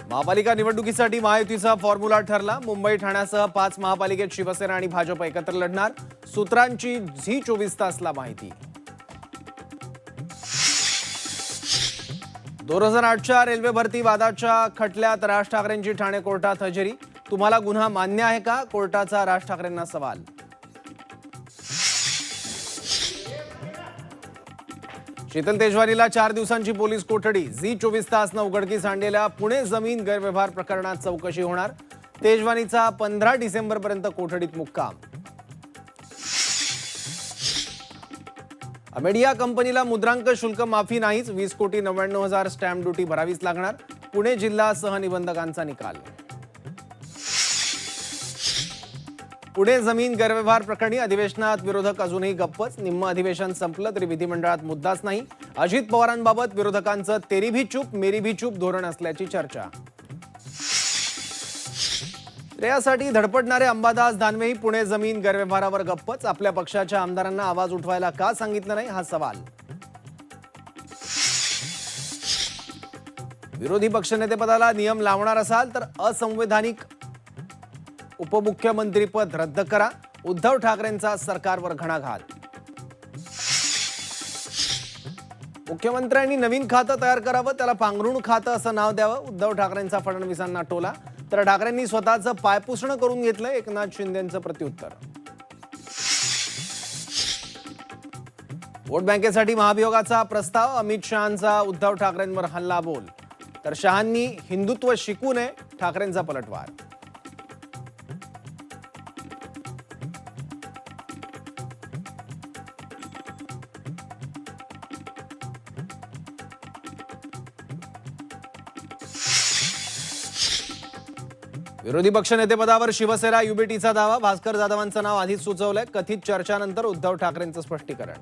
महापालिका निवडणुकीसाठी महायुतीचा फॉर्म्युला ठरला। मुंबई ठाण्यासह 5 महापालिकेत शिवसेना आणि भाजप एकत्र लढणार। सूत्रांची झी 24 तासला माहिती। 2008च्या रेल्वे भरती वादाच्या खटल्यात राज ठाकरेंची ठाणे कोर्टात हजेरी। तुम्हाला गुन्हा मान्य आहे का? कोर्टाचा राज ठाकरेंना सवाल। शीतल तेजवारीला 4 दिवसांची पोलीस कोठडी। झी 24 तासनं उघडकीस आणलेल्या पुणे जमीन गैरव्यवहार प्रकरणात चौकशी होणार। तेजवानीचा 15 डिसेंबरपर्यंत कोठडीत मुक्काम। अमेडिया कंपनीला मुद्रांक शुल्क माफी नाहीच। 20,99,00,000 स्टॅम्प ड्युटी भरावीच लागणार। पुणे जिल्हा सहनिबंधकांचा निकाल। पुणे जमीन गैरव्यवहार प्रकरणी अधिवेशनात विरोधक अजूनही गप्पच। निम्म अधिवेशन संपलं तरी विधिमंडळात मुद्दाच नाही। अजित पवारांबाबत विरोधकांचं तेरी भी चूप मेरी भी चूप धोरण असल्याची चर्चा। श्रेयासाठी धडपडणारे अंबादास दानवेही पुणे जमीन गैरव्यवहारावर गप्पच। आपल्या पक्षाच्या आमदारांना आवाज उठवायला का सांगितलं नाही, हा सवाल। विरोधी पक्षनेतेपदाला नियम लावणार असाल तर असंवैधानिक उपमुख्यमंत्रीपद रद्द करा। उद्धव ठाकरेंचा सरकारवर घणाघात। मुख्यमंत्र्यांनी नवीन खातं तयार करावं, त्याला पांघरुण खातं असं नाव द्यावं। उद्धव ठाकरेंचा फडणवीसांना टोला, तर ठाकरेंनी स्वतःचं पायपुसणं करून घेतलं। एकनाथ शिंदेंचं प्रत्युत्तर। वोट बँकेसाठी महाभियोगाचा प्रस्ताव। अमित शहांचा उद्धव ठाकरेंवर हल्लाबोल, तर शहांनी हिंदुत्व शिकू नये, ठाकरेंचा पलटवार। विरोधी पक्षनेतेपदावर शिवसेना युबीटीचा दावा। भास्कर जाधवांचं नाव आधीच सुचवलंय। कथित चर्चानंतर उद्धव ठाकरेंचं स्पष्टीकरण।